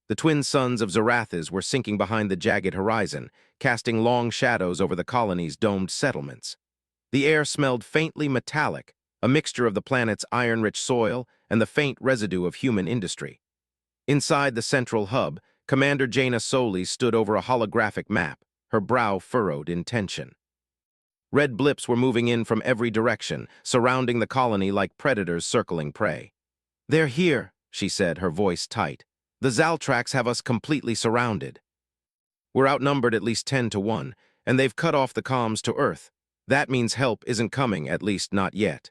The twin suns of Zarathis were sinking behind the jagged horizon, casting long shadows over the colony's domed settlements. The air smelled faintly metallic, a mixture of the planet's iron-rich soil and the faint residue of human industry. Inside the central hub, Commander Jaina Solis stood over a holographic map, her brow furrowed in tension. Red blips were moving in from every direction, surrounding the colony like predators circling prey. "They're here," she said, her voice tight. "The Zaltrax have us completely surrounded. We're outnumbered at least 10 to 1, and they've cut off the comms to Earth. That means help isn't coming, at least not yet.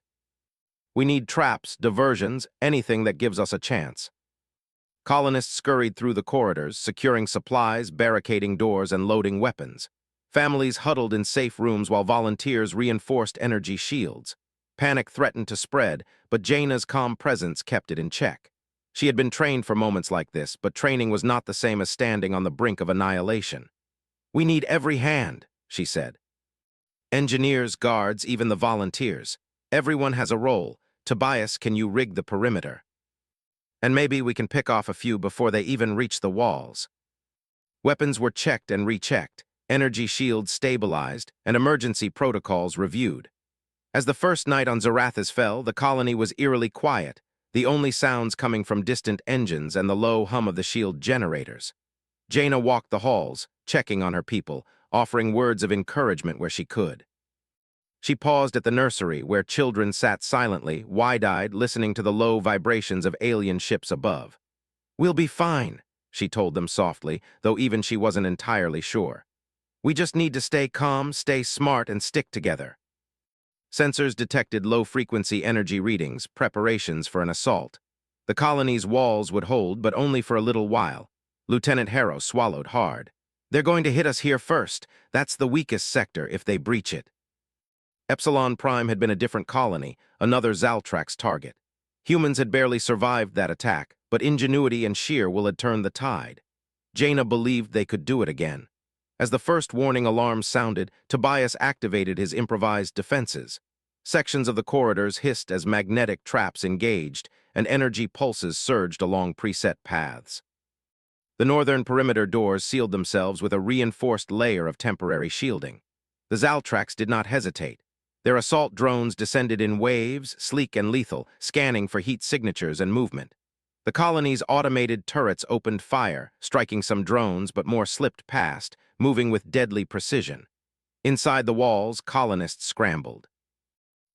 We need traps, diversions, anything that gives us a chance." Colonists scurried through the corridors, securing supplies, barricading doors, and loading weapons. Families huddled in safe rooms while volunteers reinforced energy shields. Panic threatened to spread, but Jaina's calm presence kept it in check. She had been trained for moments like this, but training was not the same as standing on the brink of annihilation. "We need every hand," she said. "Engineers, guards, even the volunteers. Everyone has a role. Tobias, can you rig the perimeter? And maybe we can pick off a few before they even reach the walls." Weapons were checked and rechecked, energy shields stabilized, and emergency protocols reviewed. As the first night on Zarathis fell, the colony was eerily quiet, the only sounds coming from distant engines and the low hum of the shield generators. Jaina walked the halls, checking on her people, offering words of encouragement where she could. She paused at the nursery, where children sat silently, wide-eyed, listening to the low vibrations of alien ships above. "We'll be fine," she told them softly, though even she wasn't entirely sure. "We just need to stay calm, stay smart, and stick together." Sensors detected low-frequency energy readings, preparations for an assault. The colony's walls would hold, but only for a little while. Lieutenant Harrow swallowed hard. "They're going to hit us here first. That's the weakest sector if they breach it." Epsilon Prime had been a different colony, another Zaltrax target. Humans had barely survived that attack, but ingenuity and sheer will had turned the tide. Jaina believed they could do it again. As the first warning alarm sounded, Tobias activated his improvised defenses. Sections of the corridors hissed as magnetic traps engaged, and energy pulses surged along preset paths. The northern perimeter doors sealed themselves with a reinforced layer of temporary shielding. The Zaltrax did not hesitate. Their assault drones descended in waves, sleek and lethal, scanning for heat signatures and movement. The colony's automated turrets opened fire, striking some drones, but more slipped past, moving with deadly precision. Inside the walls, colonists scrambled.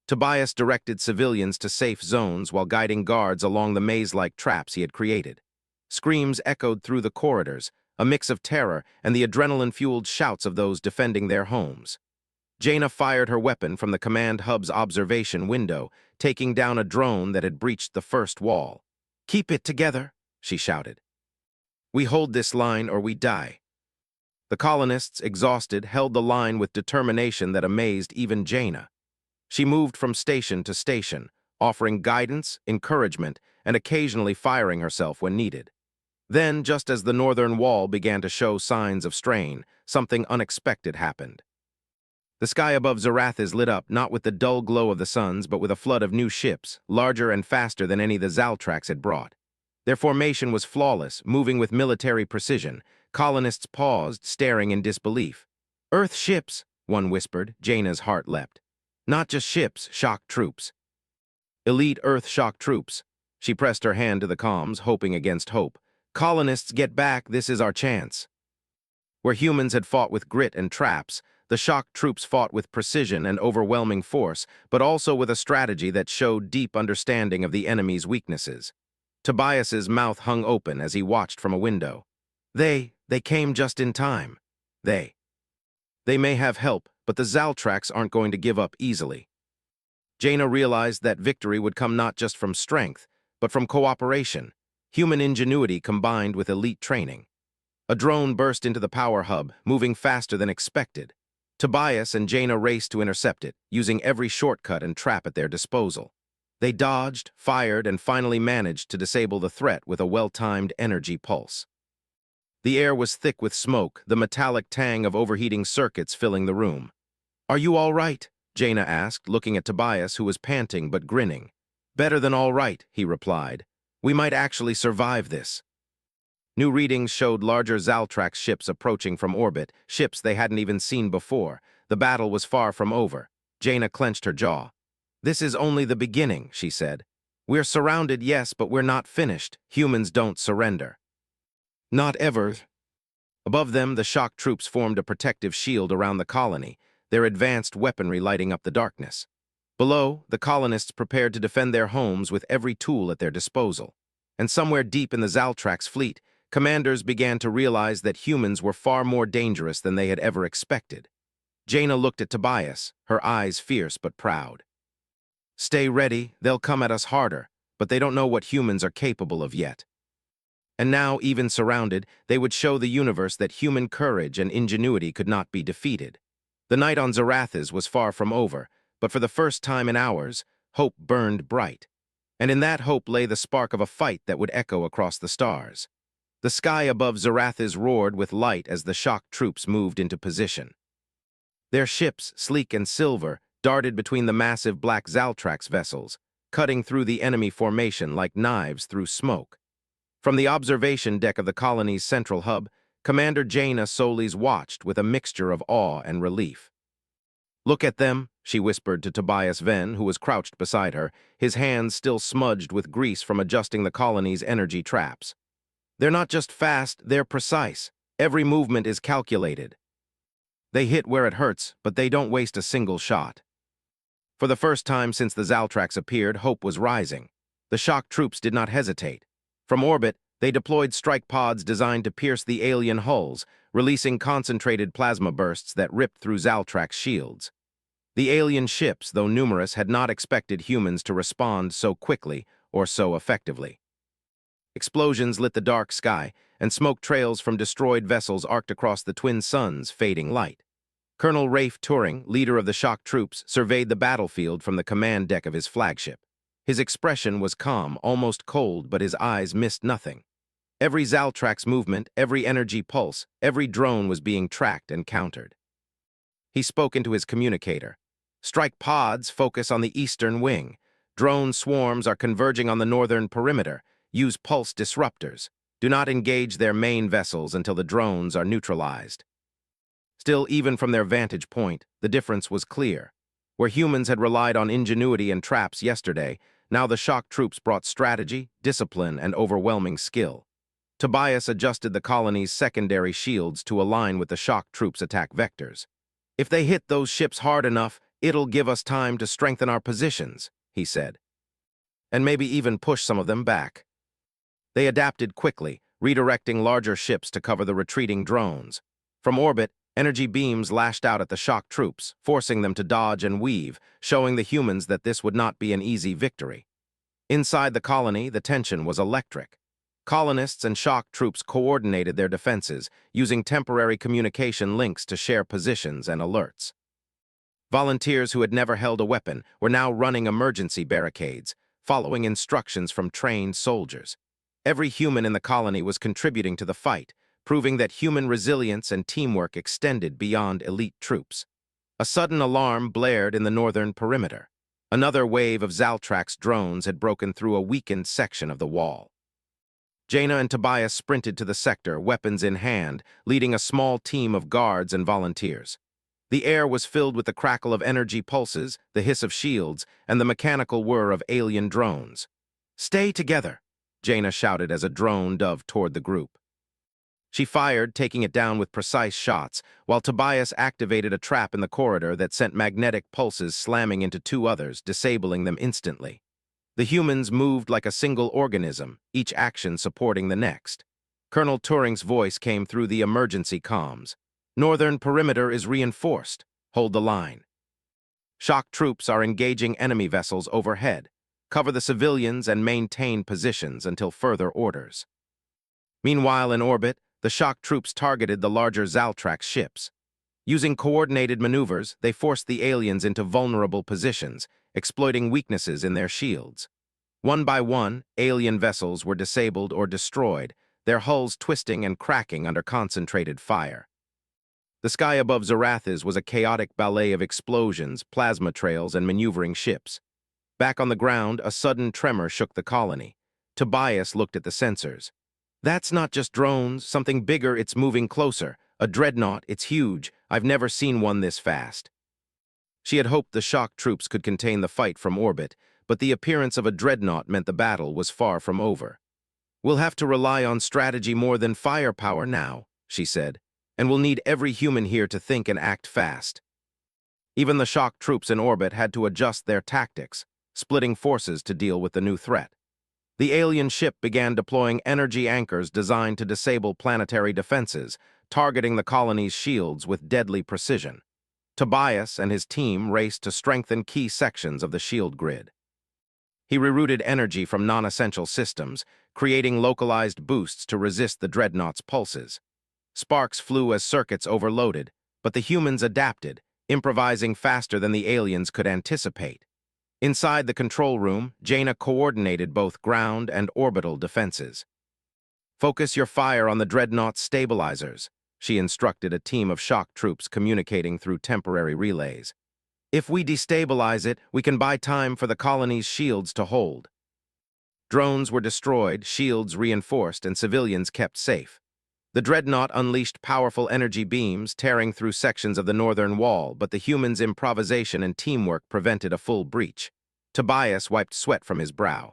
Tobias directed civilians to safe zones while guiding guards along the maze-like traps he had created. Screams echoed through the corridors, a mix of terror and the adrenaline-fueled shouts of those defending their homes. Jaina fired her weapon from the command hub's observation window, taking down a drone that had breached the first wall. "Keep it together," she shouted. "We hold this line or we die." The colonists, exhausted, held the line with determination that amazed even Jaina. She moved from station to station, offering guidance, encouragement, and occasionally firing herself when needed. Then, just as the northern wall began to show signs of strain, something unexpected happened. The sky above Zarathis lit up not with the dull glow of the suns, but with a flood of new ships, larger and faster than any the Zaltrax had brought. Their formation was flawless, moving with military precision. Colonists paused, staring in disbelief. "Earth ships," one whispered. Jaina's heart leapt. "Not just ships, shock troops. Elite Earth shock troops." She pressed her hand to the comms, hoping against hope. "Colonists, get back, this is our chance." Where humans had fought with grit and traps, the shock troops fought with precision and overwhelming force, but also with a strategy that showed deep understanding of the enemy's weaknesses. Tobias's mouth hung open as he watched from a window. They came just in time. They may have help, but the Zaltrax aren't going to give up easily." Jaina realized that victory would come not just from strength, but from cooperation, human ingenuity combined with elite training. A drone burst into the power hub, moving faster than expected. Tobias and Jaina raced to intercept it, using every shortcut and trap at their disposal. They dodged, fired, and finally managed to disable the threat with a well-timed energy pulse. The air was thick with smoke, the metallic tang of overheating circuits filling the room. "Are you all right?" Jaina asked, looking at Tobias, who was panting but grinning. "Better than all right," he replied. "We might actually survive this." New readings showed larger Zaltrax ships approaching from orbit, ships they hadn't even seen before. The battle was far from over. Jaina clenched her jaw. "This is only the beginning," she said. "We're surrounded, yes, but we're not finished. Humans don't surrender." Not ever. Above them, the shock troops formed a protective shield around the colony, their advanced weaponry lighting up the darkness. Below, the colonists prepared to defend their homes with every tool at their disposal. And somewhere deep in the Zaltrax fleet, commanders began to realize that humans were far more dangerous than they had ever expected. Jaina looked at Tobias, her eyes fierce but proud. "Stay ready, they'll come at us harder, but they don't know what humans are capable of yet." And now, even surrounded, they would show the universe that human courage and ingenuity could not be defeated. The night on Zarathis was far from over, but for the first time in hours, hope burned bright. And in that hope lay the spark of a fight that would echo across the stars. The sky above Zarathis roared with light as the shock troops moved into position. Their ships, sleek and silver, darted between the massive black Zaltrax vessels, cutting through the enemy formation like knives through smoke. From the observation deck of the colony's central hub, Commander Jaina Solis watched with a mixture of awe and relief. "Look at them," she whispered to Tobias Venn, who was crouched beside her, his hands still smudged with grease from adjusting the colony's energy traps. "They're not just fast, they're precise. Every movement is calculated. They hit where it hurts, but they don't waste a single shot." For the first time since the Zaltrax appeared, hope was rising. The shock troops did not hesitate. From orbit, they deployed strike pods designed to pierce the alien hulls, releasing concentrated plasma bursts that ripped through Zaltrax shields. The alien ships, though numerous, had not expected humans to respond so quickly or so effectively. Explosions lit the dark sky, and smoke trails from destroyed vessels arced across the twin suns, fading light. Colonel Rafe Turing, leader of the shock troops, surveyed the battlefield from the command deck of his flagship. His expression was calm, almost cold, but his eyes missed nothing. Every Zaltrax movement, every energy pulse, every drone was being tracked and countered. He spoke into his communicator. "Strike pods focus on the eastern wing. Drone swarms are converging on the northern perimeter. Use pulse disruptors. Do not engage their main vessels until the drones are neutralized." Still, even from their vantage point, the difference was clear. Where humans had relied on ingenuity and traps yesterday, now the shock troops brought strategy, discipline, and overwhelming skill. Tobias adjusted the colony's secondary shields to align with the shock troops' attack vectors. "If they hit those ships hard enough, it'll give us time to strengthen our positions," he said. "And maybe even push some of them back." They adapted quickly, redirecting larger ships to cover the retreating drones. From orbit, energy beams lashed out at the shock troops, forcing them to dodge and weave, showing the humans that this would not be an easy victory. Inside the colony, the tension was electric. Colonists and shock troops coordinated their defenses, using temporary communication links to share positions and alerts. Volunteers who had never held a weapon were now running emergency barricades, following instructions from trained soldiers. Every human in the colony was contributing to the fight, proving that human resilience and teamwork extended beyond elite troops. A sudden alarm blared in the northern perimeter. Another wave of Zaltrax drones had broken through a weakened section of the wall. Jaina and Tobias sprinted to the sector, weapons in hand, leading a small team of guards and volunteers. The air was filled with the crackle of energy pulses, the hiss of shields, and the mechanical whir of alien drones. "Stay together," Jaina shouted as a drone dove toward the group. She fired, taking it down with precise shots, while Tobias activated a trap in the corridor that sent magnetic pulses slamming into two others, disabling them instantly. The humans moved like a single organism, each action supporting the next. Colonel Turing's voice came through the emergency comms. "Northern perimeter is reinforced. Hold the line. Shock troops are engaging enemy vessels overhead. Cover the civilians and maintain positions until further orders." Meanwhile, in orbit, the shock troops targeted the larger Zaltrax ships. Using coordinated maneuvers, they forced the aliens into vulnerable positions, exploiting weaknesses in their shields. One by one, alien vessels were disabled or destroyed, their hulls twisting and cracking under concentrated fire. The sky above Zarathis was a chaotic ballet of explosions, plasma trails, and maneuvering ships. Back on the ground, a sudden tremor shook the colony. Tobias looked at the sensors. That's not just drones, something bigger, it's moving closer. A dreadnought, it's huge. I've never seen one this fast. She had hoped the shock troops could contain the fight from orbit, but the appearance of a dreadnought meant the battle was far from over. We'll have to rely on strategy more than firepower now, she said, and we'll need every human here to think and act fast. Even the shock troops in orbit had to adjust their tactics, splitting forces to deal with the new threat. The alien ship began deploying energy anchors designed to disable planetary defenses, targeting the colony's shields with deadly precision. Tobias and his team raced to strengthen key sections of the shield grid. He rerouted energy from non-essential systems, creating localized boosts to resist the dreadnought's pulses. Sparks flew as circuits overloaded, but the humans adapted, improvising faster than the aliens could anticipate. Inside the control room, Jaina coordinated both ground and orbital defenses. Focus your fire on the dreadnought's stabilizers, she instructed a team of shock troops communicating through temporary relays. If we destabilize it, we can buy time for the colony's shields to hold. Drones were destroyed, shields reinforced, and civilians kept safe. The dreadnought unleashed powerful energy beams, tearing through sections of the northern wall, but the humans' improvisation and teamwork prevented a full breach. Tobias wiped sweat from his brow.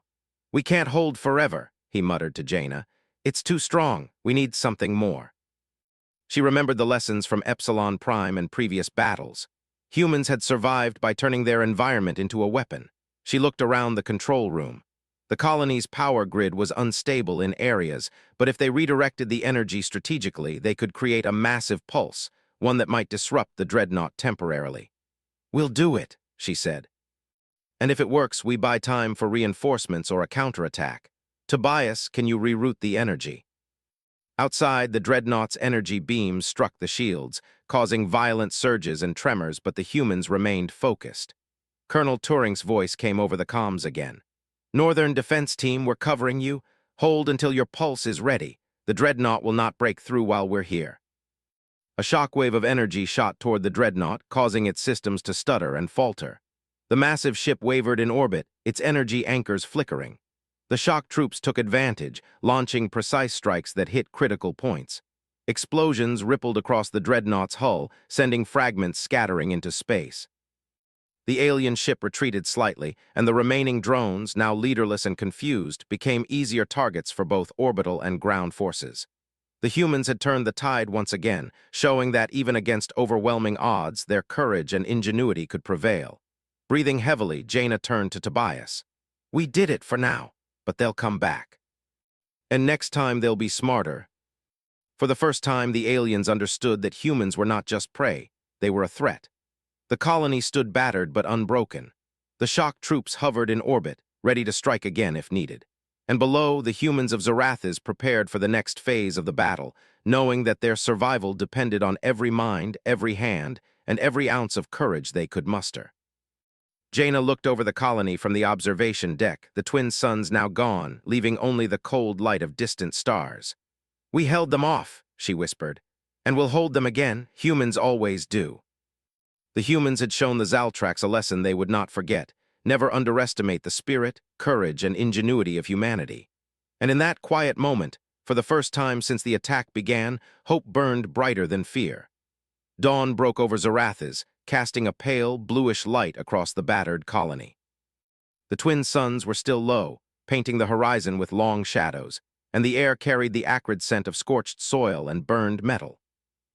We can't hold forever, he muttered to Jaina. It's too strong. We need something more. She remembered the lessons from Epsilon Prime and previous battles. Humans had survived by turning their environment into a weapon. She looked around the control room. The colony's power grid was unstable in areas, but if they redirected the energy strategically, they could create a massive pulse, one that might disrupt the dreadnought temporarily. We'll do it, she said. And if it works, we buy time for reinforcements or a counterattack. Tobias, can you reroute the energy? Outside, the dreadnought's energy beams struck the shields, causing violent surges and tremors, but the humans remained focused. Colonel Turing's voice came over the comms again. Northern Defense Team, we're covering you. Hold until your pulse is ready. The dreadnought will not break through while we're here. A shockwave of energy shot toward the dreadnought, causing its systems to stutter and falter. The massive ship wavered in orbit, its energy anchors flickering. The shock troops took advantage, launching precise strikes that hit critical points. Explosions rippled across the dreadnought's hull, sending fragments scattering into space. The alien ship retreated slightly, and the remaining drones, now leaderless and confused, became easier targets for both orbital and ground forces. The humans had turned the tide once again, showing that even against overwhelming odds, their courage and ingenuity could prevail. Breathing heavily, Jaina turned to Tobias. We did it for now, but they'll come back. And next time they'll be smarter. For the first time, the aliens understood that humans were not just prey, they were a threat. The colony stood battered but unbroken. The shock troops hovered in orbit, ready to strike again if needed. And below, the humans of Zarathis prepared for the next phase of the battle, knowing that their survival depended on every mind, every hand, and every ounce of courage they could muster. Jaina looked over the colony from the observation deck, the twin suns now gone, leaving only the cold light of distant stars. We held them off, she whispered, and we'll hold them again, humans always do. The humans had shown the Zaltrax a lesson they would not forget. Never underestimate the spirit, courage, and ingenuity of humanity. And in that quiet moment, for the first time since the attack began, hope burned brighter than fear. Dawn broke over Zarathis, casting a pale, bluish light across the battered colony. The twin suns were still low, painting the horizon with long shadows, and the air carried the acrid scent of scorched soil and burned metal.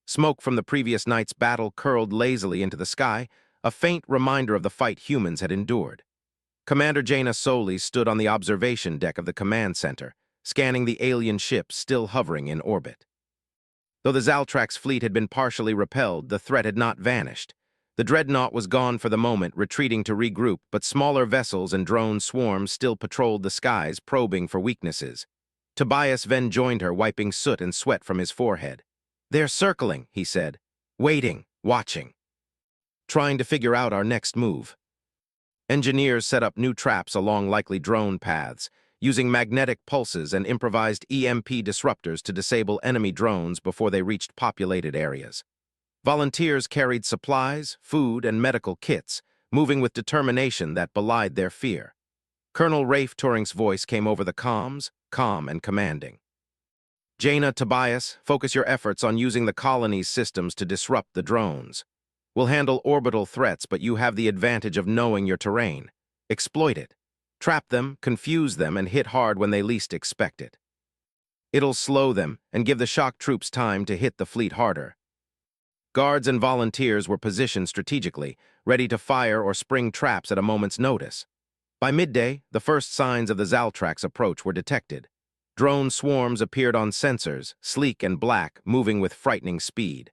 Smoke from the previous night's battle curled lazily into the sky, a faint reminder of the fight humans had endured. Commander Jaina Soli stood on the observation deck of the command center, scanning the alien ship still hovering in orbit. Though the Zaltrax fleet had been partially repelled, the threat had not vanished. The dreadnought was gone for the moment, retreating to regroup, but smaller vessels and drone swarms still patrolled the skies, probing for weaknesses. Tobias then joined her, wiping soot and sweat from his forehead. They're circling, he said, waiting, watching, trying to figure out our next move. Engineers set up new traps along likely drone paths, using magnetic pulses and improvised EMP disruptors to disable enemy drones before they reached populated areas. Volunteers carried supplies, food, and medical kits, moving with determination that belied their fear. Colonel Rafe Turing's voice came over the comms, calm and commanding. Jaina, Tobias, focus your efforts on using the colony's systems to disrupt the drones. We'll handle orbital threats, but you have the advantage of knowing your terrain. Exploit it. Trap them, confuse them, and hit hard when they least expect it. It'll slow them and give the shock troops time to hit the fleet harder. Guards and volunteers were positioned strategically, ready to fire or spring traps at a moment's notice. By midday, the first signs of the Zaltrax approach were detected. Drone swarms appeared on sensors, sleek and black, moving with frightening speed.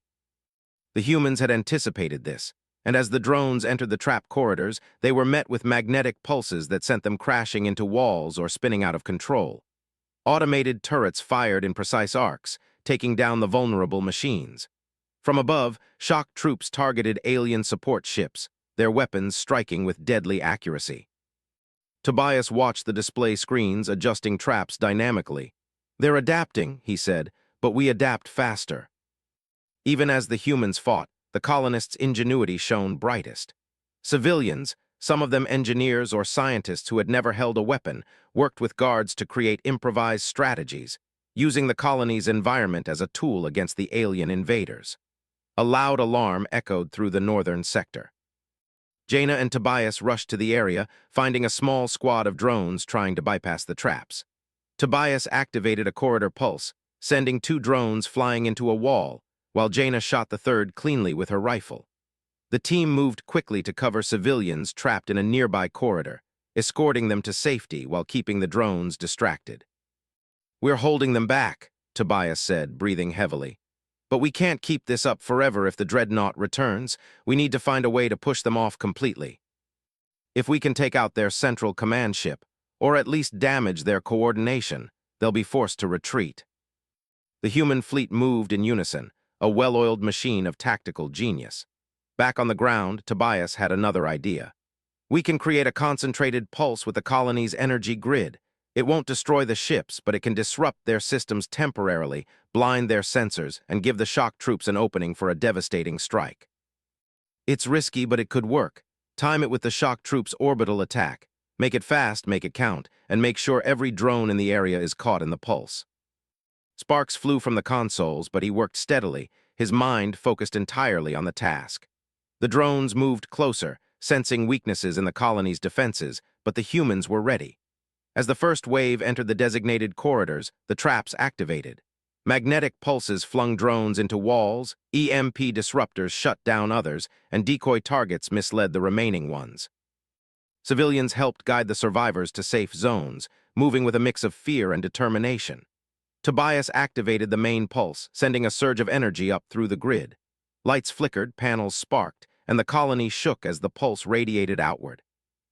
The humans had anticipated this, and as the drones entered the trap corridors, they were met with magnetic pulses that sent them crashing into walls or spinning out of control. Automated turrets fired in precise arcs, taking down the vulnerable machines. From above, shock troops targeted alien support ships, their weapons striking with deadly accuracy. Tobias watched the display screens, adjusting traps dynamically. "They're adapting," he said, "but we adapt faster." Even as the humans fought, the colonists' ingenuity shone brightest. Civilians, some of them engineers or scientists who had never held a weapon, worked with guards to create improvised strategies, using the colony's environment as a tool against the alien invaders. A loud alarm echoed through the northern sector. Jaina and Tobias rushed to the area, finding a small squad of drones trying to bypass the traps. Tobias activated a corridor pulse, sending 2 drones flying into a wall, while Jaina shot the third cleanly with her rifle. The team moved quickly to cover civilians trapped in a nearby corridor, escorting them to safety while keeping the drones distracted. "We're holding them back," Tobias said, breathing heavily. "But we can't keep this up forever if the dreadnought returns. We need to find a way to push them off completely. If we can take out their central command ship, or at least damage their coordination, they'll be forced to retreat." The human fleet moved in unison, a well-oiled machine of tactical genius. Back on the ground, Tobias had another idea. "We can create a concentrated pulse with the colony's energy grid. It won't destroy the ships, but it can disrupt their systems temporarily, blind their sensors, and give the shock troops an opening for a devastating strike." "It's risky, but it could work. Time it with the shock troops' orbital attack. Make it fast, make it count, and make sure every drone in the area is caught in the pulse." Sparks flew from the consoles, but he worked steadily, his mind focused entirely on the task. The drones moved closer, sensing weaknesses in the colony's defenses, but the humans were ready. As the first wave entered the designated corridors, the traps activated. Magnetic pulses flung drones into walls, EMP disruptors shut down others, and decoy targets misled the remaining ones. Civilians helped guide the survivors to safe zones, moving with a mix of fear and determination. Tobias activated the main pulse, sending a surge of energy up through the grid. Lights flickered, panels sparked, and the colony shook as the pulse radiated outward.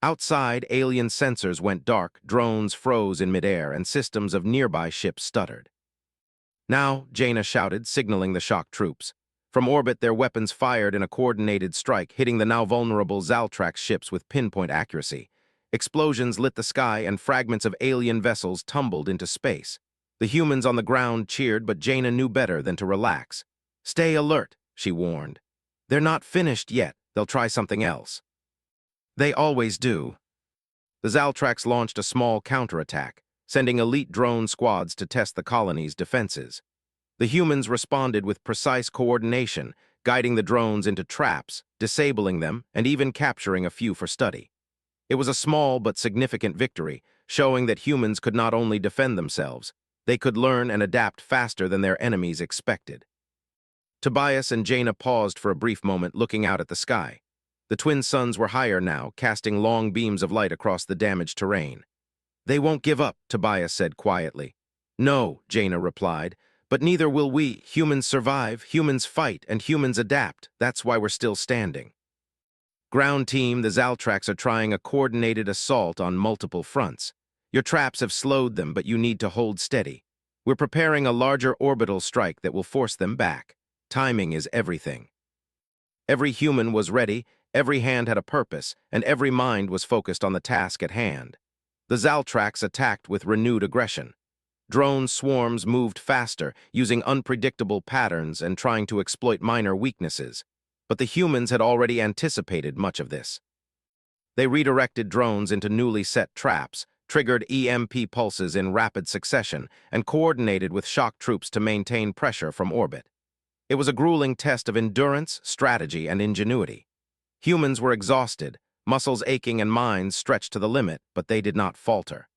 Outside, alien sensors went dark, drones froze in midair, and systems of nearby ships stuttered. "Now," Jaina shouted, signaling the shock troops. From orbit, their weapons fired in a coordinated strike, hitting the now vulnerable Zaltrax ships with pinpoint accuracy. Explosions lit the sky, and fragments of alien vessels tumbled into space. The humans on the ground cheered, but Jaina knew better than to relax. "Stay alert," she warned. "They're not finished yet. They'll try something else." "They always do." The Zaltrax launched a small counterattack, sending elite drone squads to test the colony's defenses. The humans responded with precise coordination, guiding the drones into traps, disabling them, and even capturing a few for study. It was a small but significant victory, showing that humans could not only defend themselves, they could learn and adapt faster than their enemies expected. Tobias and Jaina paused for a brief moment, looking out at the sky. The twin suns were higher now, casting long beams of light across the damaged terrain. "They won't give up," Tobias said quietly. "No," Jaina replied, "but neither will we. Humans survive, humans fight, and humans adapt. That's why we're still standing." "Ground team, the Zaltrax are trying a coordinated assault on multiple fronts. Your traps have slowed them, but you need to hold steady. We're preparing a larger orbital strike that will force them back. Timing is everything." Every human was ready, every hand had a purpose, and every mind was focused on the task at hand. The Zaltrax attacked with renewed aggression. Drone swarms moved faster, using unpredictable patterns and trying to exploit minor weaknesses. But the humans had already anticipated much of this. They redirected drones into newly set traps, triggered EMP pulses in rapid succession, and coordinated with shock troops to maintain pressure from orbit. It was a grueling test of endurance, strategy, and ingenuity. Humans were exhausted, muscles aching and minds stretched to the limit, but they did not falter.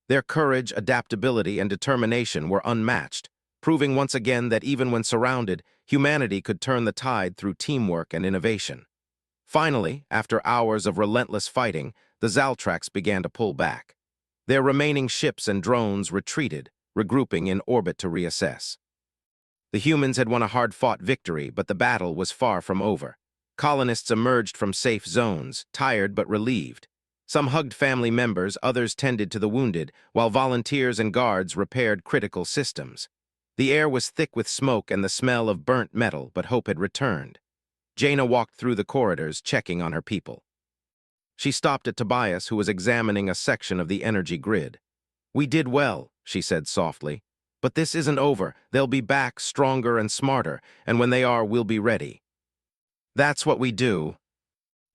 Their courage, adaptability, and determination were unmatched, proving once again that even when surrounded, humanity could turn the tide through teamwork and innovation. Finally, after hours of relentless fighting, the Zaltrax began to pull back. Their remaining ships and drones retreated, regrouping in orbit to reassess. The humans had won a hard-fought victory, but the battle was far from over. Colonists emerged from safe zones, tired but relieved. Some hugged family members, others tended to the wounded, while volunteers and guards repaired critical systems. The air was thick with smoke and the smell of burnt metal, but hope had returned. Jaina walked through the corridors, checking on her people. She stopped at Tobias, who was examining a section of the energy grid. "We did well," she said softly. "But this isn't over. They'll be back, stronger and smarter, and when they are, we'll be ready." "That's what we do."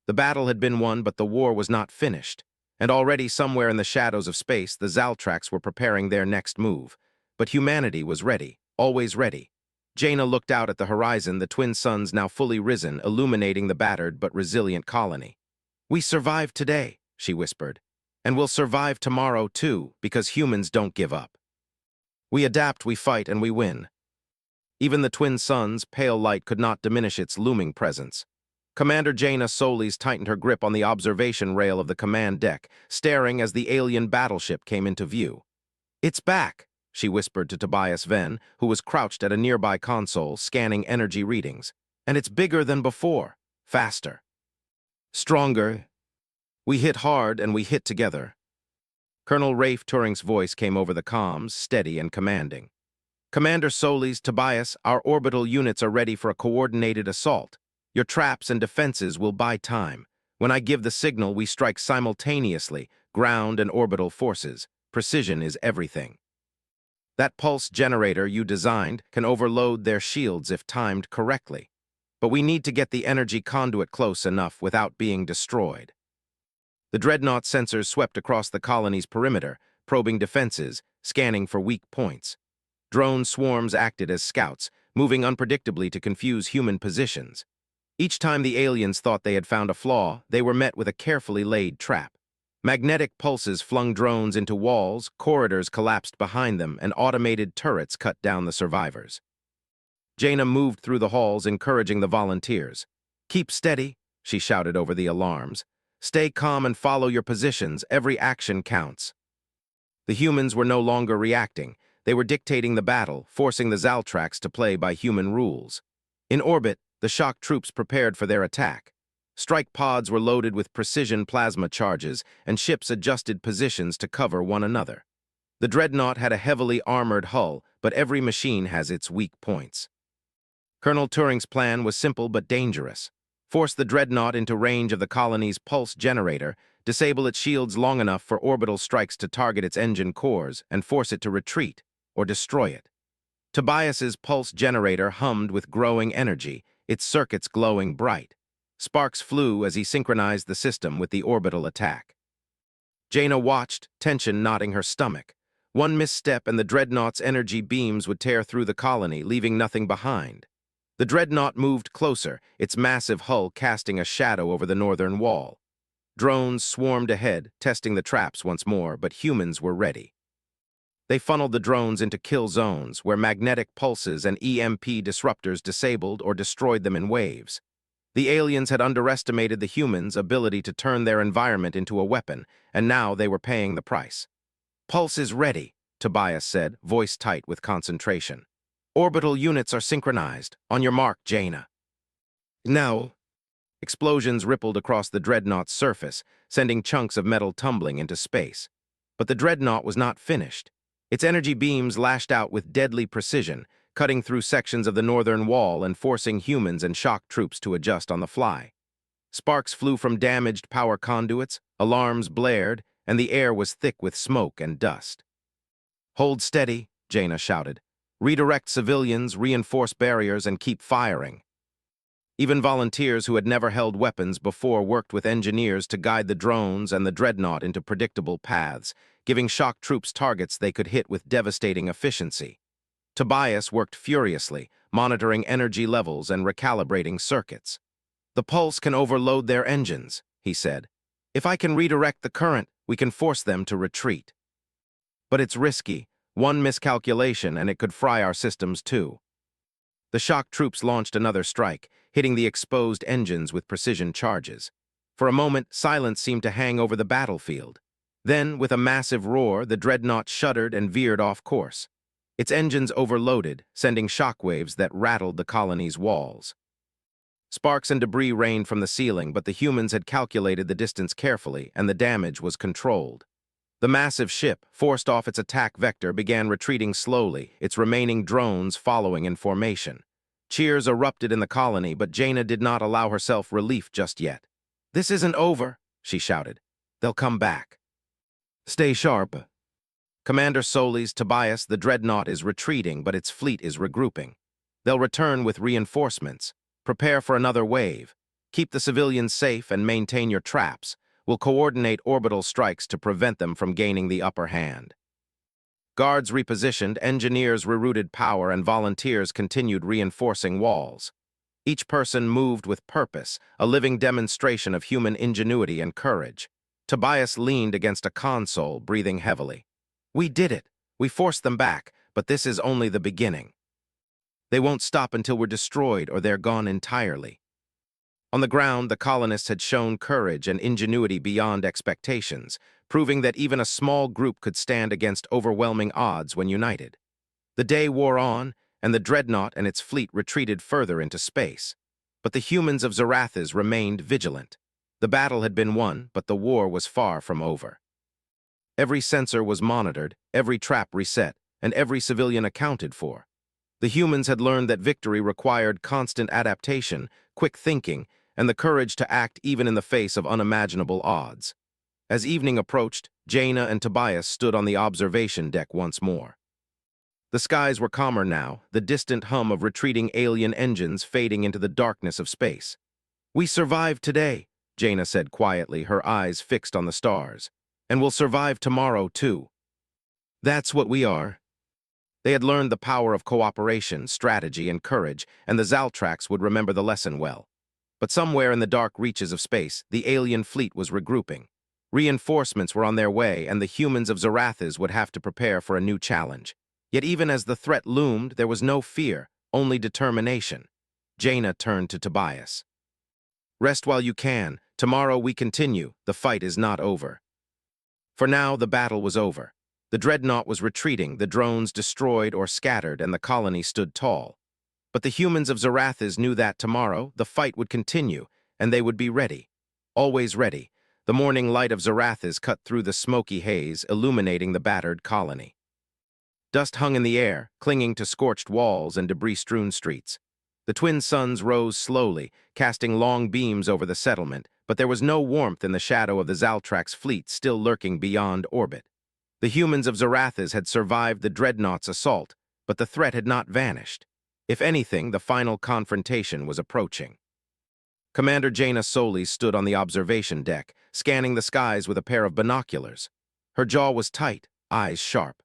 The battle had been won, but the war was not finished. And already somewhere in the shadows of space, the Zaltrax were preparing their next move. But humanity was ready, always ready. Jaina looked out at the horizon, the twin suns now fully risen, illuminating the battered but resilient colony. "We survived today," she whispered. "And we'll survive tomorrow, too, because humans don't give up. We adapt, we fight, and we win." Even the twin suns' pale light could not diminish its looming presence. Commander Jaina Solis tightened her grip on the observation rail of the command deck, staring as the alien battleship came into view. "It's back," she whispered to Tobias Venn, who was crouched at a nearby console, scanning energy readings. "And it's bigger than before, faster, stronger. We hit hard and we hit together." Colonel Rafe Turing's voice came over the comms, steady and commanding. "Commander Solis, Tobias, our orbital units are ready for a coordinated assault. Your traps and defenses will buy time. When I give the signal, we strike simultaneously, ground and orbital forces. Precision is everything. That pulse generator you designed can overload their shields if timed correctly. But we need to get the energy conduit close enough without being destroyed." The dreadnought sensors swept across the colony's perimeter, probing defenses, scanning for weak points. Drone swarms acted as scouts, moving unpredictably to confuse human positions. Each time the aliens thought they had found a flaw, they were met with a carefully laid trap. Magnetic pulses flung drones into walls, corridors collapsed behind them, and automated turrets cut down the survivors. Jaina moved through the halls, encouraging the volunteers. "Keep steady," she shouted over the alarms. "Stay calm and follow your positions. Every action counts." The humans were no longer reacting. They were dictating the battle, forcing the Zaltrax to play by human rules. In orbit, the shock troops prepared for their attack. Strike pods were loaded with precision plasma charges, and ships adjusted positions to cover one another. The dreadnought had a heavily armored hull, but every machine has its weak points. Colonel Turing's plan was simple but dangerous. Force the dreadnought into range of the colony's pulse generator, disable its shields long enough for orbital strikes to target its engine cores, and force it to retreat, or destroy it. Tobias's pulse generator hummed with growing energy, its circuits glowing bright. Sparks flew as he synchronized the system with the orbital attack. Jaina watched, tension knotting her stomach. One misstep and the dreadnought's energy beams would tear through the colony, leaving nothing behind. The dreadnought moved closer, its massive hull casting a shadow over the northern wall. Drones swarmed ahead, testing the traps once more, but humans were ready. They funneled the drones into kill zones, where magnetic pulses and EMP disruptors disabled or destroyed them in waves. The aliens had underestimated the humans' ability to turn their environment into a weapon, and now they were paying the price. "Pulse is ready," Tobias said, voice tight with concentration. "Orbital units are synchronized. On your mark, Jaina." "Now." Explosions rippled across the dreadnought's surface, sending chunks of metal tumbling into space. But the dreadnought was not finished. Its energy beams lashed out with deadly precision, cutting through sections of the northern wall and forcing humans and shock troops to adjust on the fly. Sparks flew from damaged power conduits, alarms blared, and the air was thick with smoke and dust. "Hold steady," Jaina shouted. "Redirect civilians, reinforce barriers, and keep firing." Even volunteers who had never held weapons before worked with engineers to guide the drones and the dreadnought into predictable paths, giving shock troops targets they could hit with devastating efficiency. Tobias worked furiously, monitoring energy levels and recalibrating circuits. "The pulse can overload their engines," he said. "If I can redirect the current, we can force them to retreat. But it's risky. One miscalculation and it could fry our systems too." The shock troops launched another strike, hitting the exposed engines with precision charges. For a moment, silence seemed to hang over the battlefield. Then, with a massive roar, the dreadnought shuddered and veered off course. Its engines overloaded, sending shockwaves that rattled the colony's walls. Sparks and debris rained from the ceiling, but the humans had calculated the distance carefully, and the damage was controlled. The massive ship, forced off its attack vector, began retreating slowly, its remaining drones following in formation. Cheers erupted in the colony, but Jaina did not allow herself relief just yet. "This isn't over," she shouted. "They'll come back. Stay sharp." Commander Solis, Tobias, the dreadnought is retreating, but its fleet is regrouping. They'll return with reinforcements. Prepare for another wave. Keep the civilians safe and maintain your traps. We'll coordinate orbital strikes to prevent them from gaining the upper hand. Guards repositioned, engineers rerouted power, and volunteers continued reinforcing walls. Each person moved with purpose, a living demonstration of human ingenuity and courage. Tobias leaned against a console, breathing heavily. "We did it. We forced them back, but this is only the beginning. They won't stop until we're destroyed or they're gone entirely." On the ground, the colonists had shown courage and ingenuity beyond expectations, proving that even a small group could stand against overwhelming odds when united. The day wore on, and the dreadnought and its fleet retreated further into space. But the humans of Zarathis remained vigilant. The battle had been won, but the war was far from over. Every sensor was monitored, every trap reset, and every civilian accounted for. The humans had learned that victory required constant adaptation, quick thinking, and the courage to act even in the face of unimaginable odds. As evening approached, Jaina and Tobias stood on the observation deck once more. The skies were calmer now, the distant hum of retreating alien engines fading into the darkness of space. "We survived today," Jaina said quietly, her eyes fixed on the stars. "And we'll survive tomorrow, too." "That's what we are." They had learned the power of cooperation, strategy, and courage, and the Zaltrax would remember the lesson well. But somewhere in the dark reaches of space, the alien fleet was regrouping. Reinforcements were on their way, and the humans of Zarathis would have to prepare for a new challenge. Yet even as the threat loomed, there was no fear, only determination. Jaina turned to Tobias. "Rest while you can. Tomorrow we continue. The fight is not over." For now, the battle was over. The dreadnought was retreating, the drones destroyed or scattered, and the colony stood tall. But the humans of Zarathis knew that tomorrow, the fight would continue, and they would be ready. Always ready. The morning light of Zarathis cut through the smoky haze, illuminating the battered colony. Dust hung in the air, clinging to scorched walls and debris-strewn streets. The twin suns rose slowly, casting long beams over the settlement, but there was no warmth in the shadow of the Zaltrax fleet still lurking beyond orbit. The humans of Zarathis had survived the dreadnought's assault, but the threat had not vanished. If anything, the final confrontation was approaching. Commander Jaina Solis stood on the observation deck, scanning the skies with a pair of binoculars. Her jaw was tight, eyes sharp.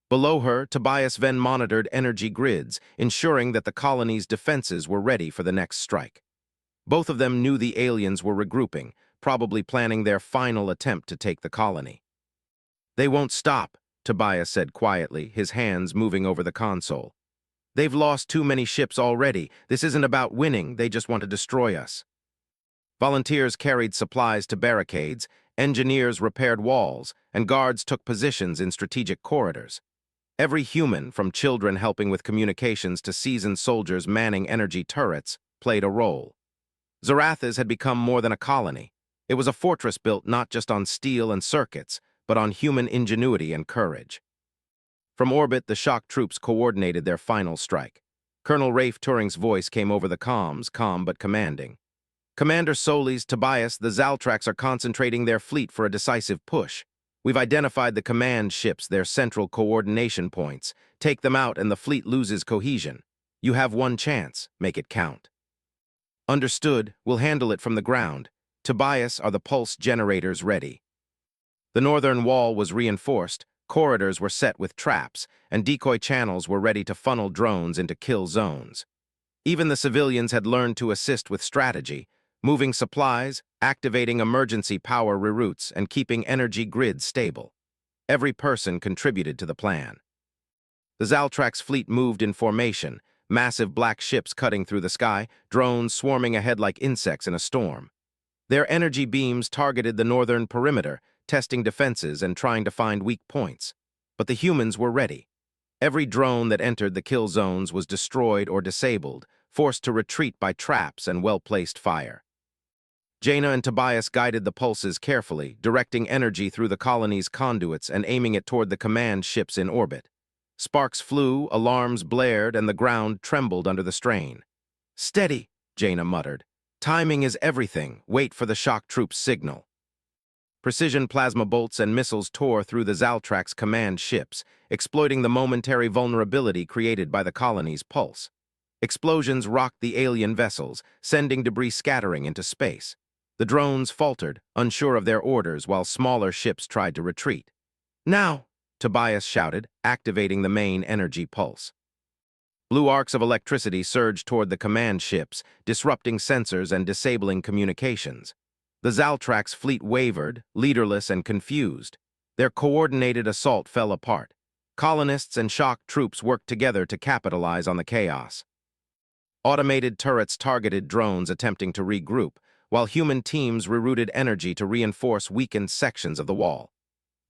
Below her, Tobias Venn monitored energy grids, ensuring that the colony's defenses were ready for the next strike. Both of them knew the aliens were regrouping, probably planning their final attempt to take the colony. "They won't stop," Tobias said quietly, his hands moving over the console. "They've lost too many ships already. This isn't about winning, they just want to destroy us." Volunteers carried supplies to barricades, engineers repaired walls, and guards took positions in strategic corridors. Every human, from children helping with communications to seasoned soldiers manning energy turrets, played a role. Zarathis had become more than a colony. It was a fortress built not just on steel and circuits, but on human ingenuity and courage. From orbit, the shock troops coordinated their final strike. Colonel Rafe Turing's voice came over the comms, calm but commanding. "Commander Solis, Tobias, the Zaltrax are concentrating their fleet for a decisive push. We've identified the command ships, their central coordination points. Take them out and the fleet loses cohesion. You have one chance. Make it count." Understood, we'll handle it from the ground. Tobias, are the pulse generators ready? The northern wall was reinforced, corridors were set with traps, and decoy channels were ready to funnel drones into kill zones. Even the civilians had learned to assist with strategy, moving supplies, activating emergency power reroutes, and keeping energy grids stable. Every person contributed to the plan. The Zaltrax fleet moved in formation, massive black ships cutting through the sky, drones swarming ahead like insects in a storm. Their energy beams targeted the northern perimeter, testing defenses and trying to find weak points. But the humans were ready. Every drone that entered the kill zones was destroyed or disabled, forced to retreat by traps and well-placed fire. Jaina and Tobias guided the pulses carefully, directing energy through the colony's conduits and aiming it toward the command ships in orbit. Sparks flew, alarms blared, and the ground trembled under the strain. "Steady," Jaina muttered. "Timing is everything. Wait for the shock troops' signal." Precision plasma bolts and missiles tore through the Zaltrax command ships, exploiting the momentary vulnerability created by the colony's pulse. Explosions rocked the alien vessels, sending debris scattering into space. The drones faltered, unsure of their orders, while smaller ships tried to retreat. "Now!" Tobias shouted, activating the main energy pulse. Blue arcs of electricity surged toward the command ships, disrupting sensors and disabling communications. The Zaltrax fleet wavered, leaderless and confused. Their coordinated assault fell apart. Colonists and shock troops worked together to capitalize on the chaos. Automated turrets targeted drones attempting to regroup, while human teams rerouted energy to reinforce weakened sections of the wall.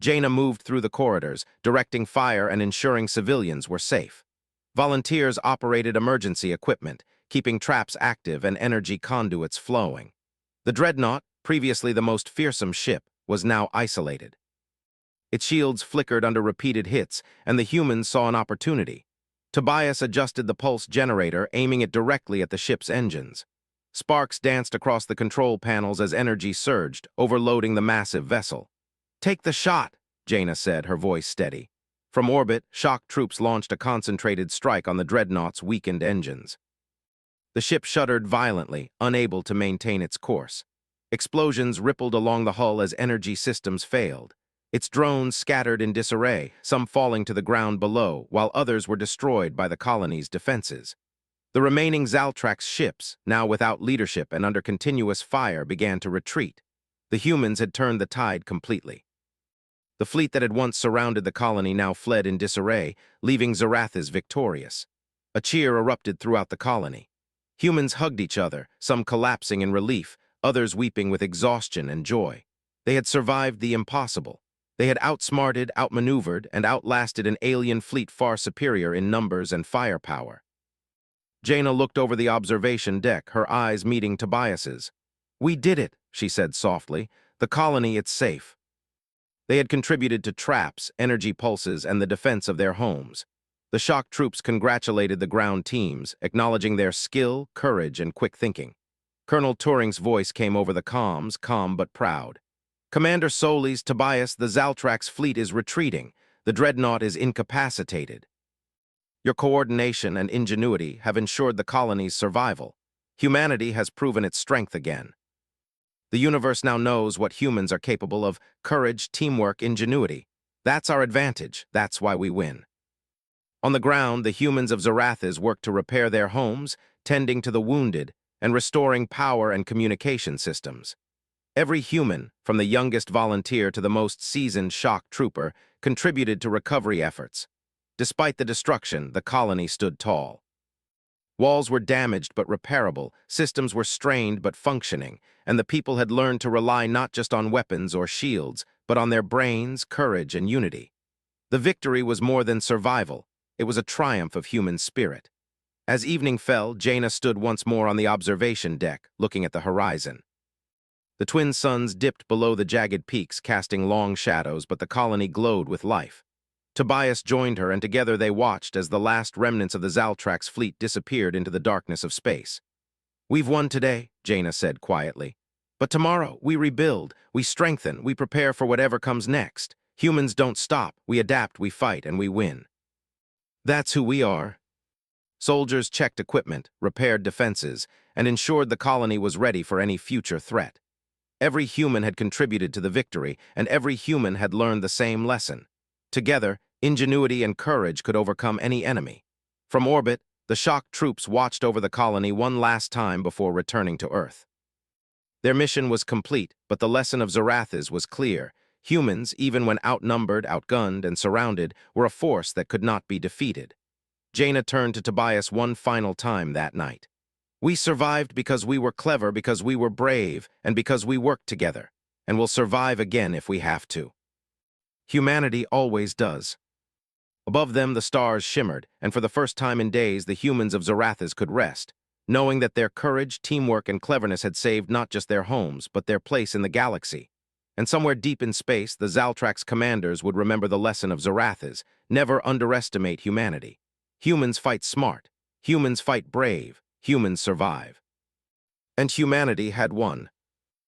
Jaina moved through the corridors, directing fire and ensuring civilians were safe. Volunteers operated emergency equipment, keeping traps active and energy conduits flowing. The Dreadnought, previously the most fearsome ship, was now isolated. Its shields flickered under repeated hits, and the humans saw an opportunity. Tobias adjusted the pulse generator, aiming it directly at the ship's engines. Sparks danced across the control panels as energy surged, overloading the massive vessel. "Take the shot," Jaina said, her voice steady. From orbit, shock troops launched a concentrated strike on the Dreadnought's weakened engines. The ship shuddered violently, unable to maintain its course. Explosions rippled along the hull as energy systems failed. Its drones scattered in disarray, some falling to the ground below, while others were destroyed by the colony's defenses. The remaining Zaltrax ships, now without leadership and under continuous fire, began to retreat. The humans had turned the tide completely. The fleet that had once surrounded the colony now fled in disarray, leaving Zarathis victorious. A cheer erupted throughout the colony. Humans hugged each other, some collapsing in relief, others weeping with exhaustion and joy. They had survived the impossible. They had outsmarted, outmaneuvered, and outlasted an alien fleet far superior in numbers and firepower. Jaina looked over the observation deck, her eyes meeting Tobias's. "We did it," she said softly. "The colony, it's safe." They had contributed to traps, energy pulses, and the defense of their homes. The shock troops congratulated the ground teams, acknowledging their skill, courage, and quick thinking. Colonel Turing's voice came over the comms, calm but proud. "Commander Solis, Tobias, the Zaltrax fleet is retreating. The Dreadnought is incapacitated. Your coordination and ingenuity have ensured the colony's survival. Humanity has proven its strength again. The universe now knows what humans are capable of: courage, teamwork, ingenuity. That's our advantage. That's why we win." On the ground, the humans of Zarathis worked to repair their homes, tending to the wounded, and restoring power and communication systems. Every human, from the youngest volunteer to the most seasoned shock trooper, contributed to recovery efforts. Despite the destruction, the colony stood tall. Walls were damaged but repairable, systems were strained but functioning, and the people had learned to rely not just on weapons or shields, but on their brains, courage, and unity. The victory was more than survival. It was a triumph of human spirit. As evening fell, Jaina stood once more on the observation deck, looking at the horizon. The twin suns dipped below the jagged peaks, casting long shadows, but the colony glowed with life. Tobias joined her, and together they watched as the last remnants of the Zaltrax fleet disappeared into the darkness of space. "We've won today," Jaina said quietly. "But tomorrow, we rebuild, we strengthen, we prepare for whatever comes next. Humans don't stop. We adapt, we fight, and we win. That's who we are." Soldiers checked equipment, repaired defenses, and ensured the colony was ready for any future threat. Every human had contributed to the victory, and every human had learned the same lesson. Together, ingenuity and courage could overcome any enemy. From orbit, the shock troops watched over the colony one last time before returning to Earth. Their mission was complete, but the lesson of Zarathis was clear. Humans, even when outnumbered, outgunned, and surrounded, were a force that could not be defeated. Jaina turned to Tobias one final time that night. "We survived because we were clever, because we were brave, and because we worked together, and we'll survive again if we have to." Humanity always does. Above them, the stars shimmered, and for the first time in days, the humans of Zarathis could rest, knowing that their courage, teamwork, and cleverness had saved not just their homes, but their place in the galaxy. And somewhere deep in space, the Zaltrax commanders would remember the lesson of Zarathis: never underestimate humanity. Humans fight smart. Humans fight brave. Humans survive. And humanity had won.